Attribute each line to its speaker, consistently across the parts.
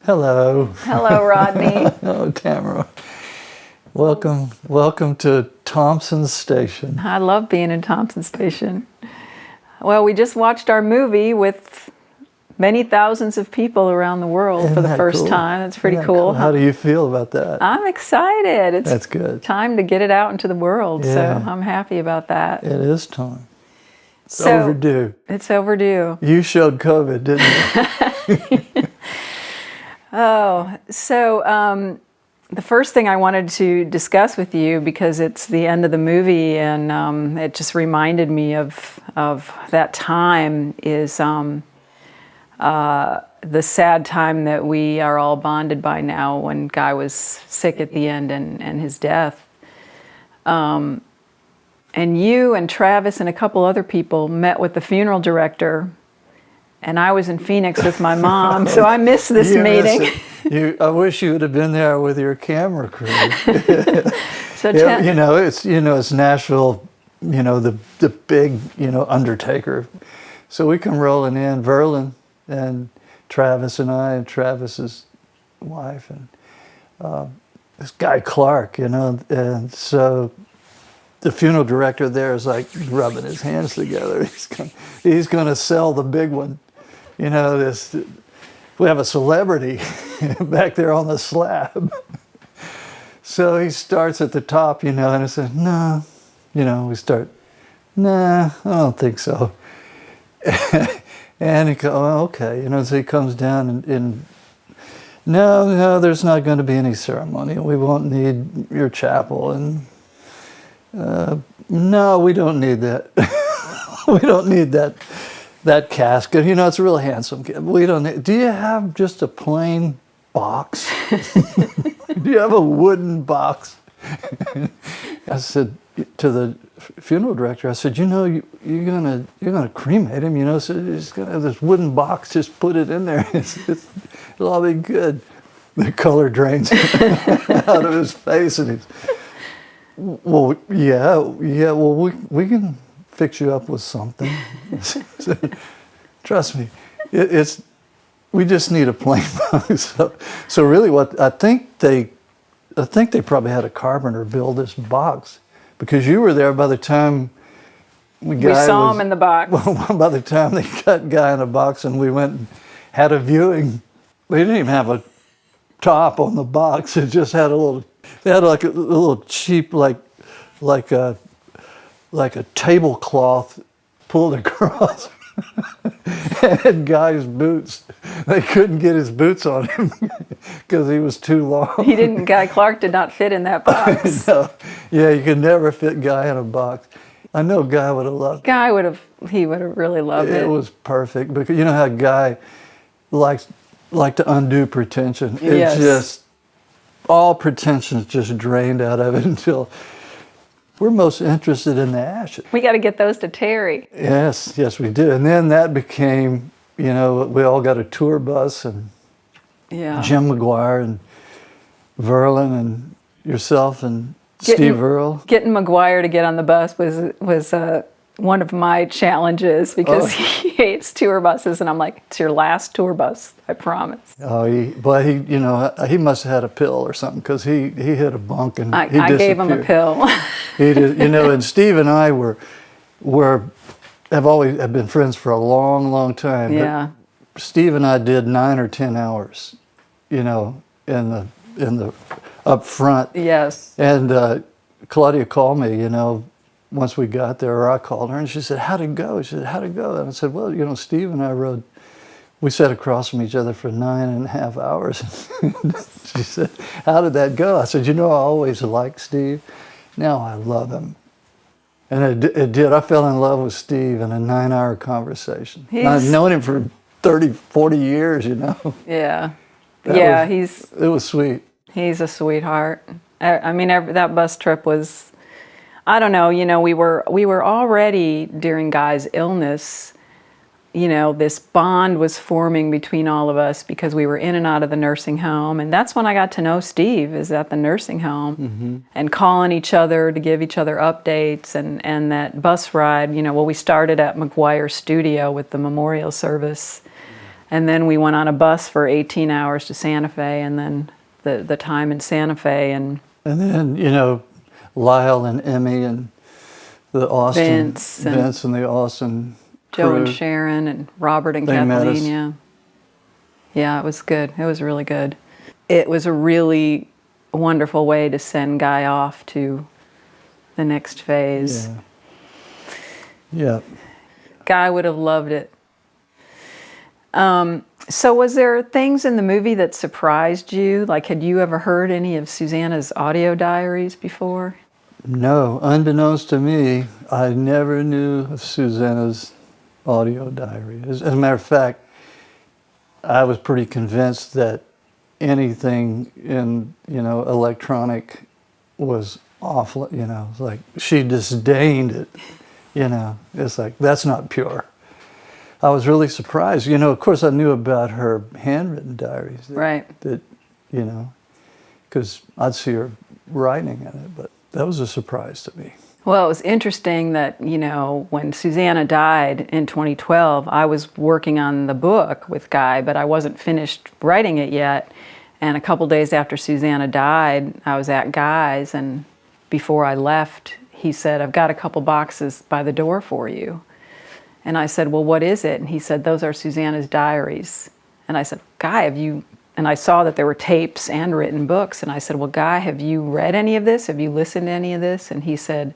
Speaker 1: Hello.
Speaker 2: Hello, Rodney.
Speaker 1: Oh, Tamara. Welcome to Thompson Station.
Speaker 2: I love being in Thompson Station. Well, we just watched our movie with many thousands of people around the world
Speaker 1: Isn't
Speaker 2: for the
Speaker 1: that
Speaker 2: first
Speaker 1: cool?
Speaker 2: time. It's pretty
Speaker 1: Isn't that
Speaker 2: cool.
Speaker 1: How do you feel about that?
Speaker 2: I'm excited. It's
Speaker 1: That's good.
Speaker 2: time to get it out into the world,
Speaker 1: Yeah.
Speaker 2: so I'm happy about that.
Speaker 1: It is time. It's
Speaker 2: So-
Speaker 1: overdue.
Speaker 2: It's overdue.
Speaker 1: You showed COVID, didn't you?
Speaker 2: The first thing I wanted to discuss with you, because it's the end of the movie and it just reminded me of that time, is the sad time that we are all bonded by now when Guy was sick at the end and his death. And you and Travis and a couple other people met with the funeral director, and I was in Phoenix with my mom, so I missed this
Speaker 1: You
Speaker 2: meeting.
Speaker 1: missed it. I wish you would have been there with your camera crew.
Speaker 2: So
Speaker 1: Yeah, it's Nashville, the big, undertaker. So we come rolling in, Verlon and Travis and I and Travis's wife and this guy Clark, and so the funeral director there is like rubbing his hands together. He's going to sell the big one. We have a celebrity back there on the slab. So he starts at the top, and I said, no, we start, nah, I don't think so. And he goes, oh, okay, so he comes down and no, there's not going to be any ceremony. We won't need your chapel. And no, we don't need that. We don't need that casket. It's a real handsome. We don't need. Do you have just a plain box? Do you have a wooden box? I said to the funeral director, I said, you're gonna cremate him, so you're just gonna have this wooden box. Just put it in there. It'll all be good. The color drains out of his face, and he's. Well, yeah. Well, we can fix you up with something. Trust me, we just need a plain box. So really, what I think they probably had a carpenter build this box, because you were there by the time
Speaker 2: we saw him in the box.
Speaker 1: Well, by the time they got Guy in a box and we went and had a viewing, they didn't even have a top on the box. It just had they had like a little cheap like a tablecloth pulled across. And Guy's boots, they couldn't get his boots on him because he was too long.
Speaker 2: Guy Clark did not fit in that box.
Speaker 1: No. Yeah, you could never fit Guy in a box. I know Guy would have loved it.
Speaker 2: He would have really loved it.
Speaker 1: It was perfect, because you know how Guy likes to undo pretension.
Speaker 2: Yes.
Speaker 1: It's just, all pretension's just drained out of it until we're most interested in the ashes.
Speaker 2: We got to get those to Terry.
Speaker 1: Yes, we do. And then that became, we all got a tour bus, and Jim McGuire and Verlon and yourself and Steve Earle.
Speaker 2: Getting McGuire to get on the bus was one of my challenges, because he hates tour buses, and I'm like, it's your last tour bus, I promise.
Speaker 1: Oh, he must have had a pill or something, because he hit a bunk and he
Speaker 2: I gave him a pill.
Speaker 1: He did, and Steve and I have been friends for a long, long time.
Speaker 2: Yeah.
Speaker 1: But Steve and I did 9 or 10 hours, in the up front.
Speaker 2: Yes.
Speaker 1: And Claudia called me, once we got there, or I called her, and she said, how'd it go? She said, how'd it go? And I said, well, Steve and I we sat across from each other for 9.5 hours. She said, how did that go? I said, I always liked Steve. Now I love him. And it did. I fell in love with Steve in a 9-hour conversation. I've known him for 30, 40 years,
Speaker 2: Yeah.
Speaker 1: It was sweet.
Speaker 2: He's a sweetheart. I mean, that bus trip was, I don't know, we were already, during Guy's illness, this bond was forming between all of us, because we were in and out of the nursing home. And that's when I got to know Steve, is at the nursing home, and calling each other to give each other updates. And that bus ride, we started at McGuire's studio with the memorial service. And then we went on a bus for 18 hours to Santa Fe, and then the time in Santa Fe, and
Speaker 1: then, you know, Lyle and Emmy and the Austin, Vince and the Austin
Speaker 2: Joe
Speaker 1: crew.
Speaker 2: and Sharon and Robert and
Speaker 1: They met us.
Speaker 2: Kathleen, yeah. Yeah, it was good. It was really good. It was a really wonderful way to send Guy off to the next phase.
Speaker 1: Yeah.
Speaker 2: Guy would have loved it. So was there things in the movie that surprised you? Like, had you ever heard any of Susanna's audio diaries before?
Speaker 1: No, unbeknownst to me, I never knew of Susanna's audio diary. As a matter of fact, I was pretty convinced that anything in, you know, electronic was awful, you know, it's like she disdained it, you know, it's like, that's not pure. I was really surprised, you know, of course I knew about her handwritten diaries. That, you know, because I'd see her writing in it, but that was a surprise to me.
Speaker 2: Well, it was interesting that, you know, when Susanna died in 2012, I was working on the book with Guy, but I wasn't finished writing it yet. And a couple days after Susanna died, I was at Guy's, and before I left, he said, "I've got a couple boxes by the door for you." And I said, "Well, what is it?" And he said, "Those are Susanna's diaries." And I said, "Guy, have you..." And I saw that there were tapes and written books. And I said, "Well, Guy, have you read any of this? Have you listened to any of this?" And he said,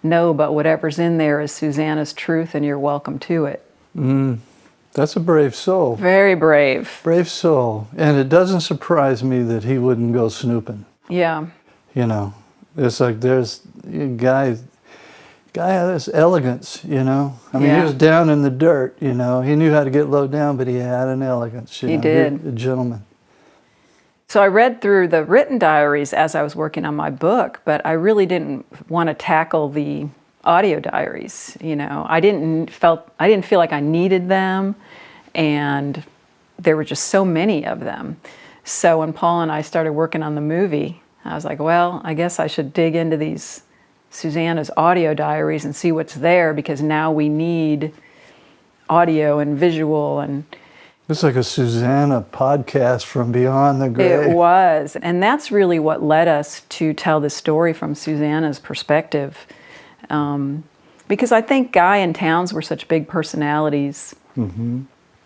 Speaker 2: "No, but whatever's in there is Susanna's truth, and you're welcome to it."
Speaker 1: That's a brave soul.
Speaker 2: Very brave.
Speaker 1: Brave soul. And it doesn't surprise me that he wouldn't go snooping.
Speaker 2: Yeah.
Speaker 1: You know, it's like there's a guy had this elegance, you know. I mean, he was down in the dirt, you know. He knew how to get low down, but he had an elegance. You know?
Speaker 2: Did.
Speaker 1: A gentleman.
Speaker 2: So I read through the written diaries as I was working on my book, but I really didn't want to tackle the audio diaries. You know, I didn't feel like I needed them, and there were just so many of them. So when Paul and I started working on the movie, I was like, well, I guess I should dig into these Susanna's audio diaries and see what's there, because now we need audio and visual. And
Speaker 1: it's like a Susanna podcast from beyond the grave.
Speaker 2: it was. And that's really what led us to tell the story from Susanna's perspective. Because I think Guy and Townes were such big personalities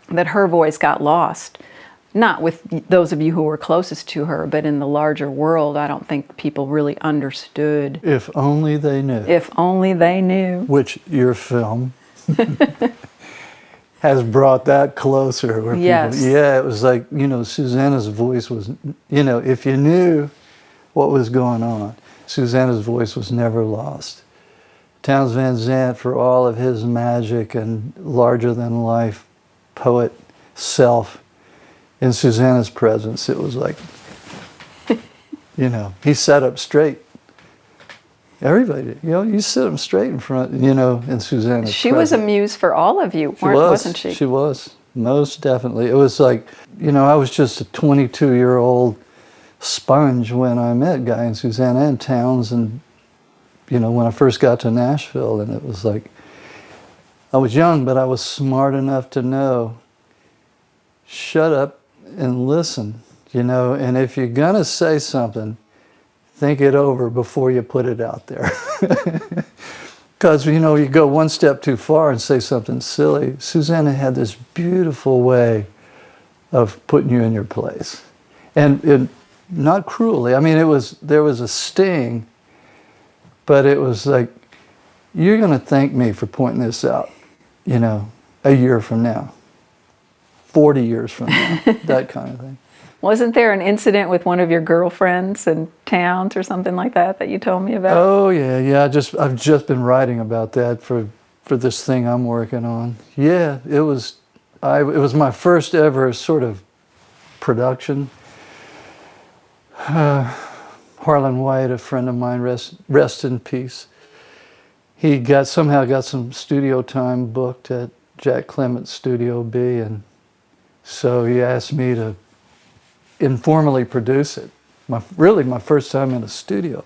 Speaker 2: that her voice got lost. Not with those of you who were closest to her, but in the larger world, I don't think people really understood.
Speaker 1: If only they knew.
Speaker 2: If only they knew.
Speaker 1: Which your film has brought that closer. Where
Speaker 2: Yes.
Speaker 1: People, it was like, you know, Susanna's voice was, you know, if you knew what was going on, Susanna's voice was never lost. Townes Van Zandt, for all of his magic and larger-than-life poet self, in Susanna's presence, it was like, you know, he sat up straight. Everybody did. You know, you sit them straight in front, you know, in Susanna's
Speaker 2: She was a muse for all of you, wasn't she?
Speaker 1: She was, most definitely. It was like, you know, I was just a 22-year-old sponge when I met Guy and Susanna and Townes, and, you know, when I first got to Nashville, and it was like, I was young, but I was smart enough to know, shut up and listen, you know, and if you're gonna say something, think it over before you put it out there. Because, you know, you go one step too far and say something silly. Susanna had this beautiful way of putting you in your place. And not cruelly. I mean, there was a sting, but it was like, you're gonna thank me for pointing this out, you know, a year from now. 40 years from now, that kind of thing.
Speaker 2: Wasn't there an incident with one of your girlfriends in Townes or something like that you told me about?
Speaker 1: Oh yeah. I've just been writing about that for this thing I'm working on. Yeah, it was my first ever sort of production. Harlan White, a friend of mine, rest in peace. He somehow got some studio time booked at Jack Clement's Studio B, and so he asked me to informally produce it. Really my first time in a studio,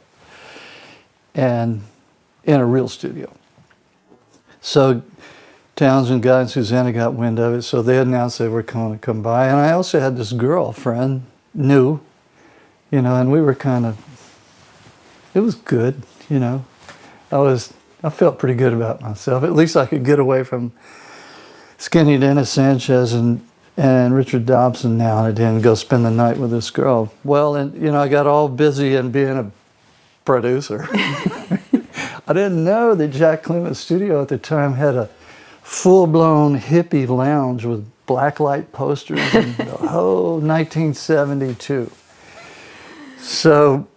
Speaker 1: and in a real studio. So Townes and Guy and Susanna got wind of it, so they announced they were going to come by. And I also had this girlfriend, new, and we were kind of, it was good, I felt pretty good about myself. At least I could get away from Skinny Dennis Sanchez and Richard Dobson now and again and go spend the night with this girl. Well, and I got all busy in being a producer. I didn't know that Jack Clement's studio at the time had a full-blown hippie lounge with blacklight posters and the whole 1972. So,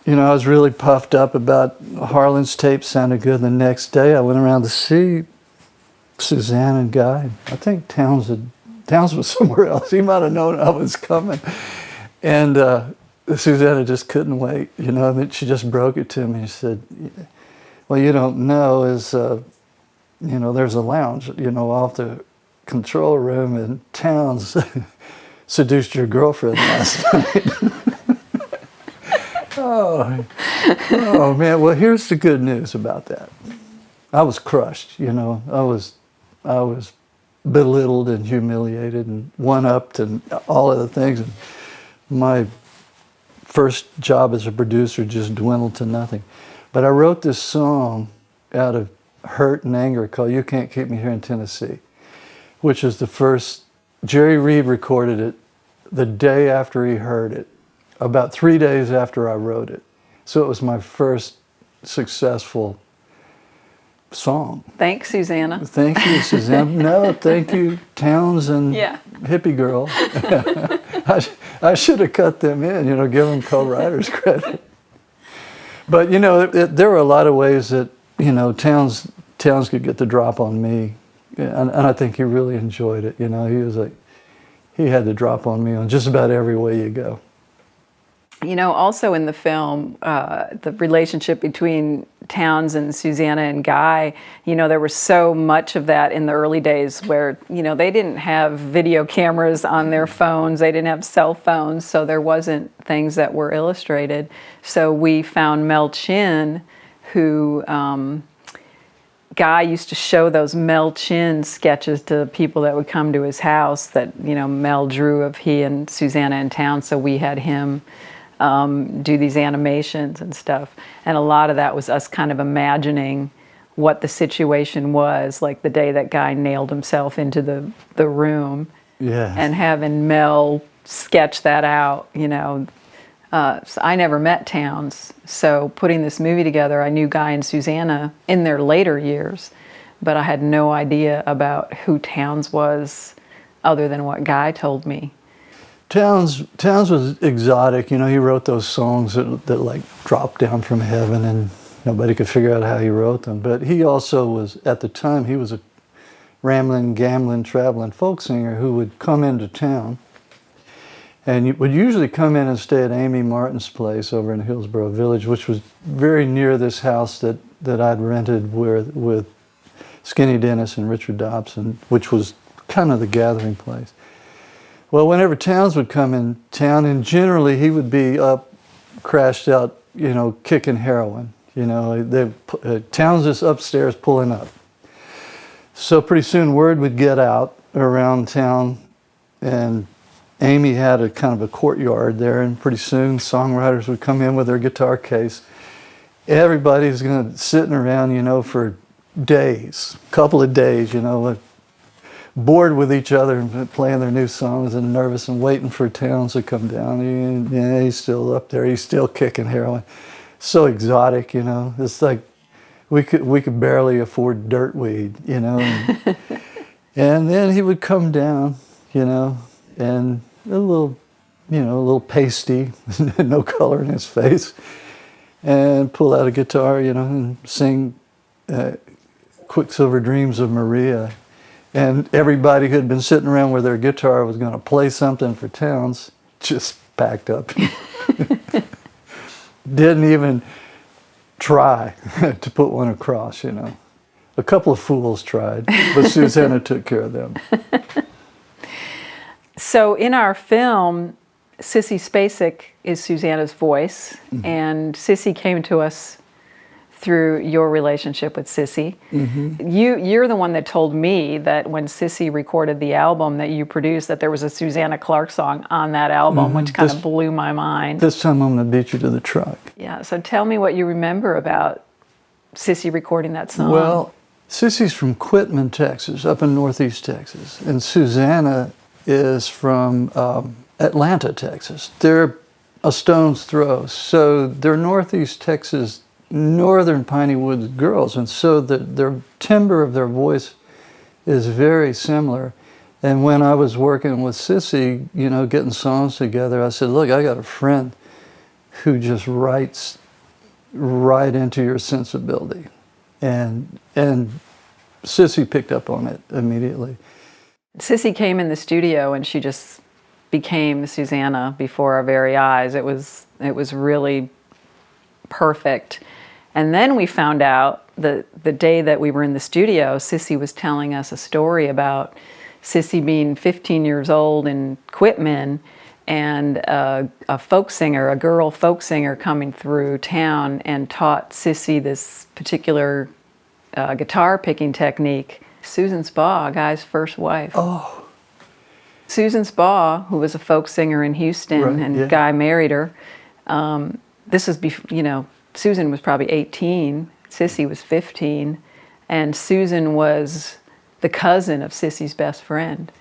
Speaker 1: I was really puffed up about Harlan's tape sounded good. The next day I went around to see Susanna and Guy. I think Townes was somewhere else. He might have known I was coming. And Susanna just couldn't wait, and then she just broke it to me. She said, well, you don't know is, there's a lounge, off the control room, and Townes seduced your girlfriend last night. Oh man, well, here's the good news about that. I was crushed, I was belittled and humiliated and one-upped and all of the things. And my first job as a producer just dwindled to nothing. But I wrote this song out of hurt and anger called You Can't Keep Me Here in Tennessee, which is the first, Jerry Reed recorded it the day after he heard it, about 3 days after I wrote it. So it was my first successful song.
Speaker 2: Thanks, Susanna.
Speaker 1: Thank you, Susanna. No, thank you, Townes and Hippie Girl. I should have cut them in, give them co-writers credit. But, there were a lot of ways that, Townes could get the drop on me. And I think he really enjoyed it. He was like, he had the drop on me on just about every way you go.
Speaker 2: Also in the film, the relationship between Townes and Susanna and Guy, there was so much of that in the early days where, they didn't have video cameras on their phones, they didn't have cell phones, so there wasn't things that were illustrated. So we found Mel Chin, who Guy used to show those Mel Chin sketches to people that would come to his house that, Mel drew of he and Susanna and Townes, so we had him do these animations and stuff. And a lot of that was us kind of imagining what the situation was, like the day that Guy nailed himself into the room. Yeah. And having Mel sketch that out, So I never met Townes. So putting this movie together, I knew Guy and Susanna in their later years, but I had no idea about who Townes was other than what Guy told me.
Speaker 1: Townes was exotic. He wrote those songs that like dropped down from heaven and nobody could figure out how he wrote them. But he also was, at the time, he was a rambling, gambling, traveling folk singer who would come into town and would usually come in and stay at Amy Martin's place over in Hillsborough Village, which was very near this house that I'd rented with Skinny Dennis and Richard Dobson, which was kind of the gathering place. Well, whenever Townes would come in town, and generally he would be up, crashed out, kicking heroin. Townes is upstairs pulling up. So pretty soon word would get out around town, and Amy had a kind of a courtyard there, and pretty soon songwriters would come in with their guitar case. Everybody's sitting around, for days, a couple of days, bored with each other and playing their new songs and nervous and waiting for Townes to come down. He's still up there. He's still kicking heroin. So exotic, It's like we could barely afford dirt weed, And then he would come down, and a little pasty, no color in his face, and pull out a guitar, and sing Quicksilver Dreams of Maria. And everybody who had been sitting around with their guitar was going to play something for Townes just packed up. Didn't even try to put one across, A couple of fools tried, but Susanna took care of them.
Speaker 2: So in our film, Sissy Spacek is Susanna's voice, and Sissy came to us through your relationship with Sissy. You're the one that told me that when Sissy recorded the album that you produced, that there was a Susanna Clark song on that album, which kind of blew my mind.
Speaker 1: This time I'm going to beat you to the truck.
Speaker 2: Yeah, so tell me what you remember about Sissy recording that song.
Speaker 1: Well, Sissy's from Quitman, Texas, up in northeast Texas, and Susanna is from Atlanta, Texas. They're a stone's throw, so they're northeast Texas, northern Piney Woods girls, and so the timbre of their voice is very similar. And when I was working with Sissy, you know, getting songs together, I said, look, I got a friend who just writes right into your sensibility. And Sissy picked up on it immediately.
Speaker 2: Sissy came in the studio and she just became Susanna before our very eyes. It was really perfect. And then we found out the day that we were in the studio, Sissy was telling us a story about Sissy being 15 years old in Quitman, and a folk singer, a girl folk singer coming through town and taught Sissy this particular guitar picking technique. Susan Spaw, Guy's first wife.
Speaker 1: Oh.
Speaker 2: Susan Spaw, who was a folk singer in Houston,
Speaker 1: Right,
Speaker 2: and
Speaker 1: yeah.
Speaker 2: Guy married her. This was before, you know, Susan was probably 18, Sissy was 15, and Susan was the cousin of Sissy's best friend.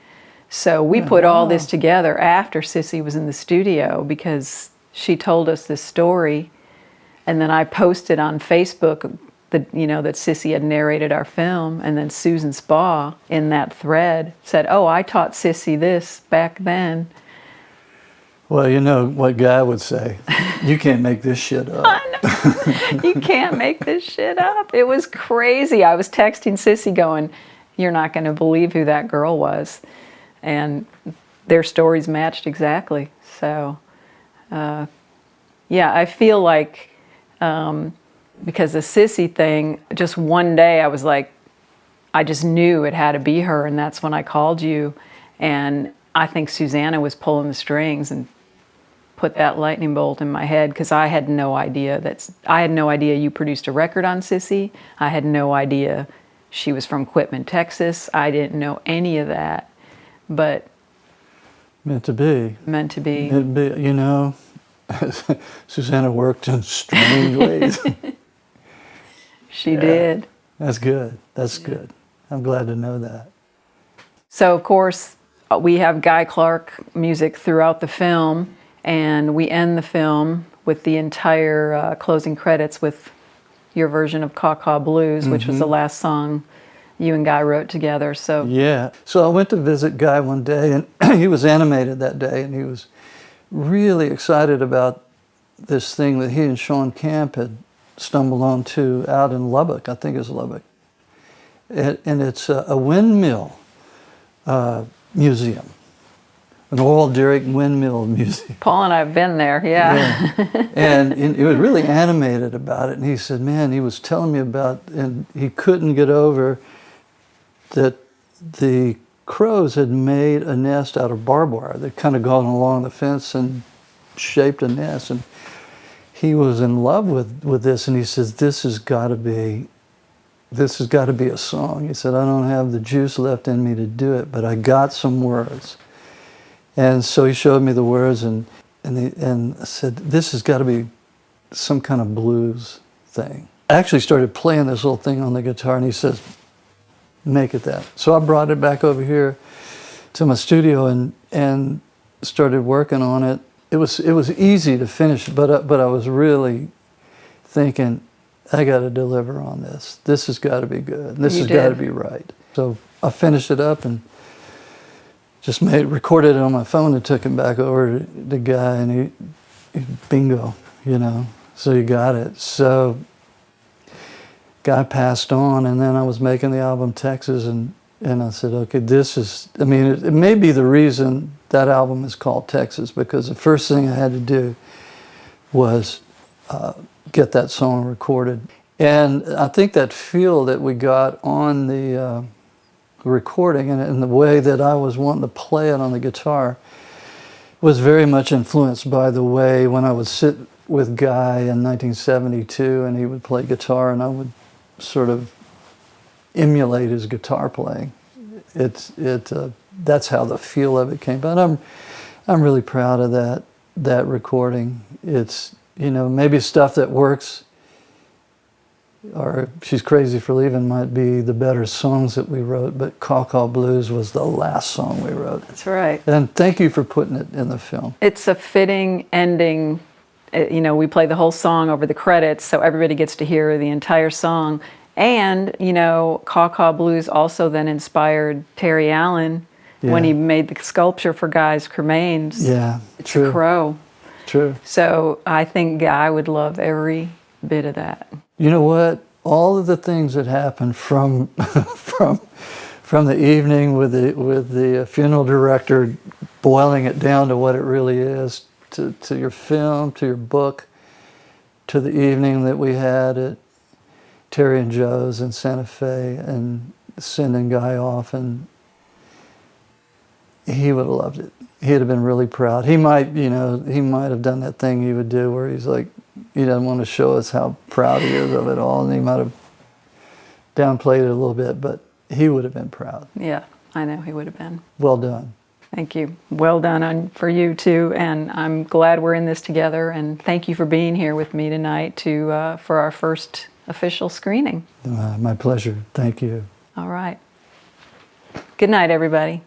Speaker 2: So we put all this together after Sissy was in the studio because she told us this story, and then I posted on Facebook that Sissy had narrated our film, and then Susan Spaw in that thread said, "Oh, I taught Sissy this back then."
Speaker 1: Well, you know what Guy would say, you can't make this shit up.
Speaker 2: I know. You can't make this shit up. It was crazy. I was texting Sissy going, "You're not going to believe who that girl was." And their stories matched exactly. So, yeah, I feel like because the Sissy thing, just one day I was like, I just knew it had to be her, and that's when I called you. And I think Susanna was pulling the strings and put that lightning bolt in my head, because I had no idea you produced a record on Sissy. I had no idea she was from Quitman, Texas. I didn't know any of that. But
Speaker 1: Meant to be.
Speaker 2: Meant to be.
Speaker 1: Meant to be, you know, Susanna worked in strange ways.
Speaker 2: She did.
Speaker 1: That's good. That's good. I'm glad to know that.
Speaker 2: So, of course, we have Guy Clark music throughout the film, and we end the film with the entire closing credits with your version of Caw Caw Blues, which was the last song you and Guy wrote together. So
Speaker 1: yeah. So I went to visit Guy one day, and he was animated that day, and he was really excited about this thing that he and Sean Camp had stumbled onto out in Lubbock. I think it's Lubbock. And it's a windmill museum, an oil derrick windmill museum.
Speaker 2: Paul and I have been there, yeah.
Speaker 1: And it was really animated about it. And he said, man, he was telling me about, and he couldn't get over that the crows had made a nest out of barbed wire. They'd kind of gone along the fence and shaped a nest. And he was in love with this, and he says, this has got to be a song. He said, I don't have the juice left in me to do it, but I got some words. And so he showed me the words, and I said, this has got to be some kind of blues thing. I actually started playing this little thing on the guitar, and he says, make it that. So I brought it back over here to my studio and started working on it. It was easy to finish, but I was really thinking, I got to deliver on this. This has got to be good. This has got to be right. So I finished it up and just recorded it on my phone and took it back over to the guy, and he bingo, you know. So he got it. So Guy passed on, and then I was making the album Texas, and I said, okay, it may be the reason that album is called Texas, because the first thing I had to do was get that song recorded. And I think that feel that we got on the recording and the way that I was wanting to play it on the guitar was very much influenced by the way when I would sit with Guy in 1972 and he would play guitar and I would sort of emulate his guitar playing. That's how the feel of it came. But I'm really proud of that recording. It's, you know, maybe stuff that works, or She's Crazy for Leaving might be the better songs that we wrote, but Caw Caw Blues was the last song we wrote.
Speaker 2: That's right.
Speaker 1: And thank you for putting it in the film.
Speaker 2: It's a fitting ending. You know, we play the whole song over the credits, so everybody gets to hear the entire song. And, you know, Caw Caw Blues also then inspired Terry Allen when he made the sculpture for Guy's cremains.
Speaker 1: Yeah,
Speaker 2: it's
Speaker 1: true.
Speaker 2: a crow.
Speaker 1: True.
Speaker 2: So I think Guy would love every bit of that.
Speaker 1: You know what? All of the things that happened from from the evening with the funeral director boiling it down to what it really is, to your film, to your book, to the evening that we had at Terry and Joe's in Santa Fe and sending Guy off, and he would have loved it. He'd have been really proud. He might have done that thing he would do where he's like, he doesn't want to show us how proud he is of it all, and he might have downplayed it a little bit, but he would have been proud.
Speaker 2: Yeah, I know he would have been.
Speaker 1: Well done.
Speaker 2: Thank you. Well done for you too, and I'm glad we're in this together, and thank you for being here with me tonight for our first official screening.
Speaker 1: My pleasure. Thank you.
Speaker 2: All right. Good night, everybody.